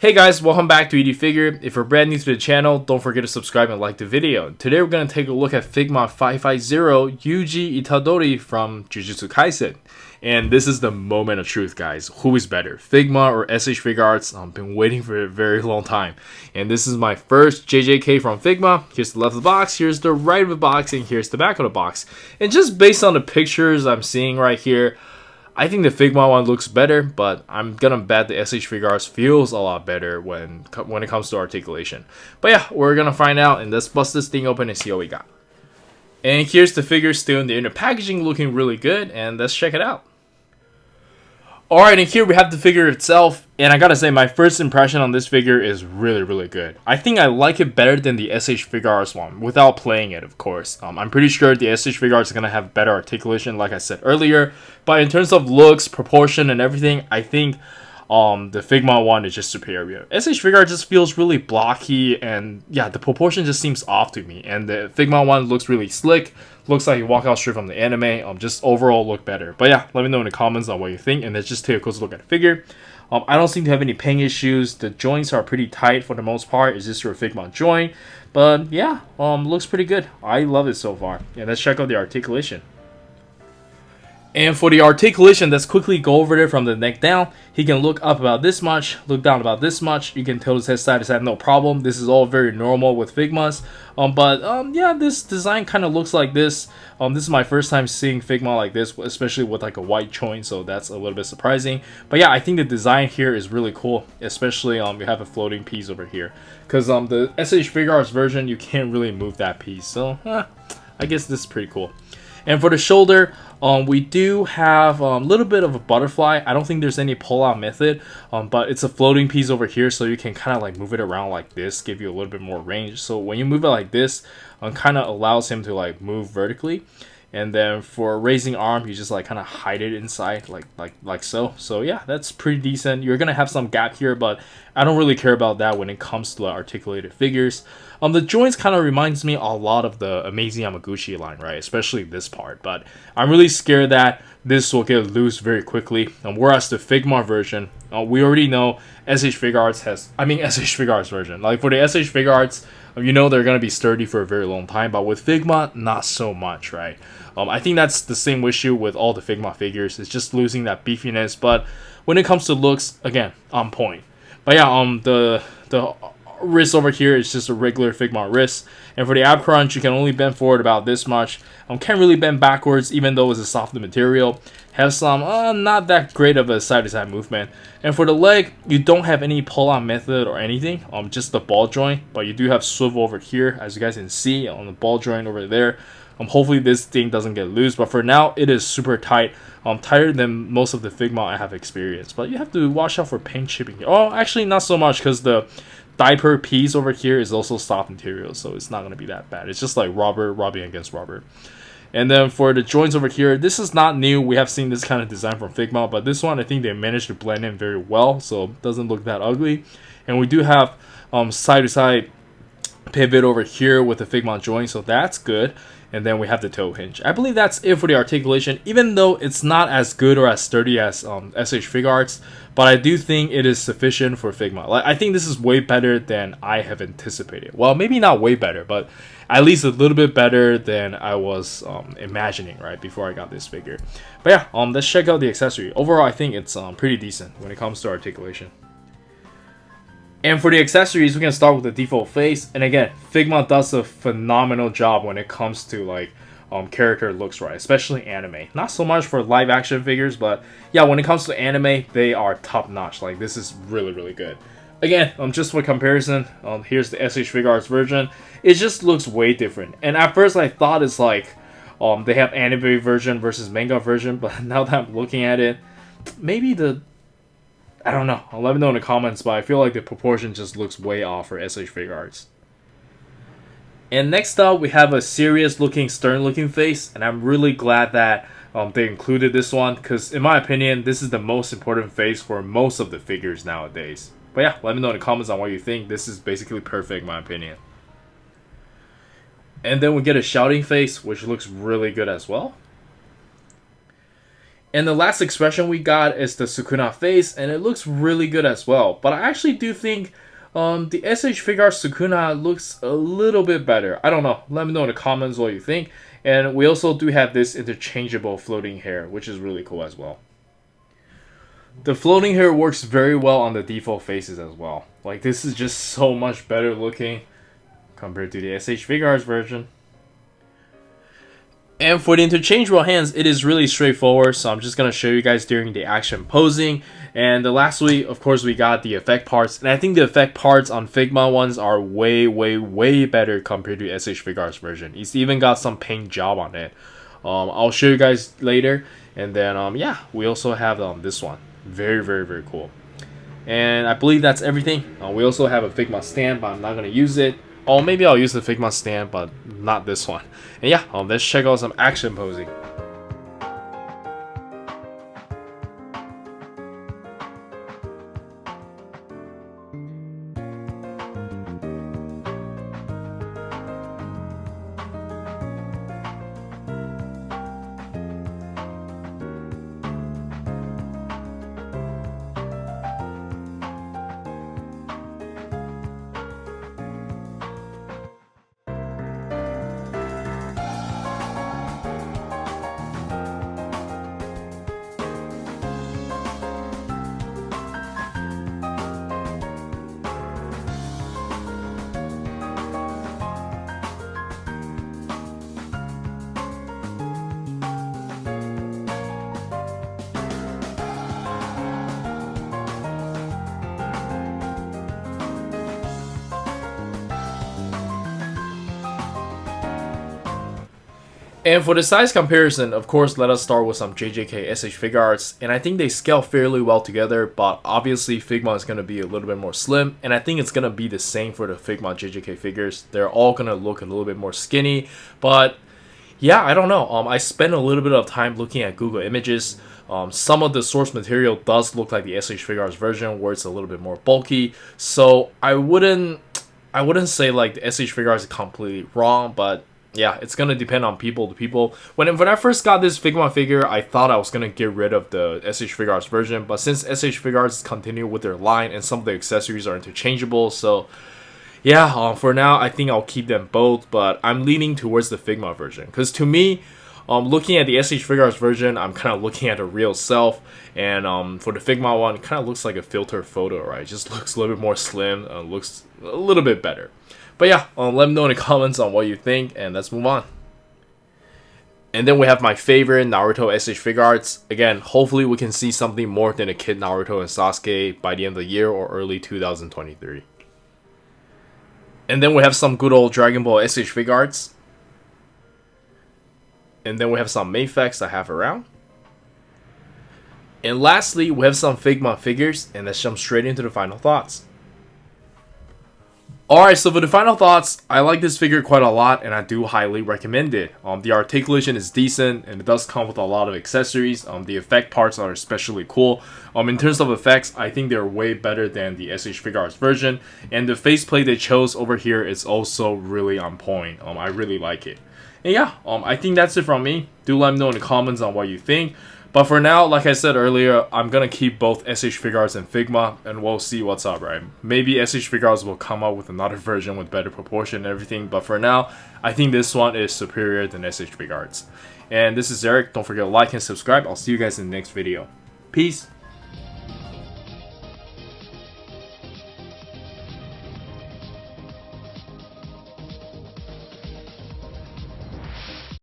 Hey guys, welcome back to ED Figure. If you're brand new to the channel, don't forget to subscribe and like the video. Today we're going to take a look at Figma 550 Yuji Itadori from Jujutsu Kaisen. And this is the moment of truth, guys. Who is better, Figma or SH Figuarts? I've been waiting for a very long time. And this is my first JJK from Figma. Here's the left of the box, here's the right of the box, and here's the back of the box. And just based on the pictures I'm seeing right here, I think the Figma one looks better, but I'm gonna bet the SH Figuarts feels a lot better when it comes to articulation. But yeah, we're gonna find out, and let's bust this thing open and see what we got. And here's the figure still in the inner packaging, looking really good, and let's check it out. Alright, and here we have the figure itself, and I gotta say my first impression on this figure is really good. I think I like it better than the SH Figuarts one, without playing it, of course. I'm pretty sure the SH Figuarts is gonna have better articulation, like I said earlier, but in terms of looks, proportion, and everything, I think the Figma one is just superior. SH Figuarts just feels really blocky, and yeah, the proportion just seems off to me, and the Figma one looks really slick. Looks like you walk out straight from the anime. Just overall look better. But yeah, let me know in the comments on what you think, and let's just take a closer look at the figure. I don't seem to have any pain issues. The joints are pretty tight for the most part. It's just your Figma joint, but yeah, looks pretty good. I love it so far. Yeah, let's check out the articulation. And for the articulation, let's quickly go over it from the neck down. He can look up about this much, look down about this much. You can tilt his head side to side, no problem. This is all very normal with Figmas. Yeah, this design kind of looks like this. This is my first time seeing Figma like this, especially with like a white joint, so that's a little bit surprising. But yeah, I think the design here is really cool, especially we have a floating piece over here. Because the SH Figuarts version, you can't really move that piece. So I guess this is pretty cool. And for the shoulder, we do have a little bit of a butterfly. I don't think there's any pull-out method, but it's a floating piece over here, so you can kind of like move it around like this, give you a little bit more range. So when you move it like this, kind of allows him to like move vertically. And then for raising arm, you just like kind of hide it inside like so. So yeah, that's pretty decent. You're gonna have some gap here, but I don't really care about that when it comes to articulated figures. The joints kind of reminds me a lot of the Amazing Yamaguchi line, right? Especially this part. But I'm really scared that this will get loose very quickly. Whereas the Figma version, we already know SH Figuarts has, SH Figuarts version. Like for the SH Figuarts, you know they're gonna be sturdy for a very long time, but with Figma, not so much, right? I think that's the same issue with all the Figma figures. It's just losing that beefiness, but when it comes to looks, again, on point. But yeah, the wrist over here is just a regular Figma wrist, and for the ab crunch, you can only bend forward about this much. Can't really bend backwards, even though it's a softer material. Has some not that great of a side-to-side movement. And for the leg, you don't have any pull-out method or anything, just the ball joint, but you do have swivel over here, as you guys can see on the ball joint over there. Hopefully this thing doesn't get loose, but for now it is super tight, tighter than most of the Figma I have experienced. But you have to watch out for paint chipping here. Oh, actually not so much, because the diaper piece over here is also soft material, so it's not going to be that bad. It's just like rubber rubbing against rubber. And then for the joints over here, this is not new. We have seen this kind of design from Figma, but this one I think they managed to blend in very well, so it doesn't look that ugly. And we do have side-to-side pivot over here with the Figma joint, so that's good. And then we have the toe hinge. I believe that's it for the articulation, even though it's not as good or as sturdy as SH Figuarts, but I do think it is sufficient for Figma. Like, I think this is way better than I have anticipated. Well, maybe not way better, but at least a little bit better than I was imagining, right, before I got this figure. But yeah, let's check out the accessory. Overall, I think it's pretty decent when it comes to articulation. And for the accessories, we can start with the default face. And again, Figma does a phenomenal job when it comes to like character looks, right? Especially anime. Not so much for live action figures, but yeah, when it comes to anime, they are top notch. Like this is really good. Again, just for comparison, here's the SH Figuarts version. It just looks way different. And at first I thought it's like they have anime version versus manga version, but now that I'm looking at it, maybe I don't know. Let me know in the comments, but I feel like the proportion just looks way off for SH Figuarts. And next up, we have a serious looking, stern looking face, and I'm really glad that they included this one, because in my opinion, this is the most important face for most of the figures nowadays. But yeah, let me know in the comments on what you think. This is basically perfect in my opinion. And then we get a shouting face, which looks really good as well. And the last expression we got is the Sukuna face, and it looks really good as well. But I actually do think the SH Figuarts Sukuna looks a little bit better. I don't know. Let me know in the comments what you think. And we also do have this interchangeable floating hair, which is really cool as well. The floating hair works very well on the default faces as well. Like, this is just so much better looking compared to the SH Figuarts version. And for the interchangeable hands, it is really straightforward, so I'm just going to show you guys during the action posing. And the last week, of course, we got the effect parts, and I think the effect parts on Figma ones are way better compared to SH Figuarts version. It's even got some paint job on it. I'll show you guys later. And then, yeah, we also have this one. Very cool. And I believe that's everything. We also have a Figma stand, but I'm not going to use it. Or maybe I'll use the Figma stand, but not this one. And yeah, let's check out some action posing. And for the size comparison, of course, let us start with some JJK SH Figuarts, and I think they scale fairly well together, but obviously Figma is going to be a little bit more slim, and I think it's going to be the same for the Figma JJK figures. They're all going to look a little bit more skinny, but yeah, I don't know. I spent a little bit of time looking at Google Images. Some of the source material does look like the SH Figuarts version, where it's a little bit more bulky, so I wouldn't say like the SH Figuarts is completely wrong, but yeah, it's gonna depend on people to people. When I first got this Figma figure, I thought I was gonna get rid of the SH Figuarts version, but since SH Figuarts continue with their line and some of the accessories are interchangeable, so yeah, for now I think I'll keep them both, but I'm leaning towards the Figma version because to me, looking at the SH Figuarts version, I'm kind of looking at the real self, and for the Figma one, it kind of looks like a filtered photo, right? It just looks a little bit more slim, looks a little bit better. But yeah, let me know in the comments on what you think, and let's move on. And then we have my favorite Naruto SH Figuarts. Again, hopefully we can see something more than a kid Naruto and Sasuke by the end of the year or early 2023. And then we have some good old Dragon Ball SH Figuarts. And then we have some Mayfex I have around. And lastly, we have some Figma figures, and let's jump straight into the final thoughts. Alright, so for the final thoughts, I like this figure quite a lot and I do highly recommend it. The articulation is decent and it does come with a lot of accessories. The effect parts are especially cool. In terms of effects, I think they're way better than the SH Figuarts version. And the faceplate they chose over here is also really on point. I really like it. And yeah, I think that's it from me. Do let me know in the comments on what you think. But for now, like I said earlier, I'm gonna keep both SH Figuarts and Figma, and we'll see what's up, right? Maybe SH Figuarts will come up with another version with better proportion and everything, but for now, I think this one is superior than SH Figuarts. And this is Eric. Don't forget to like and subscribe. I'll see you guys in the next video. Peace.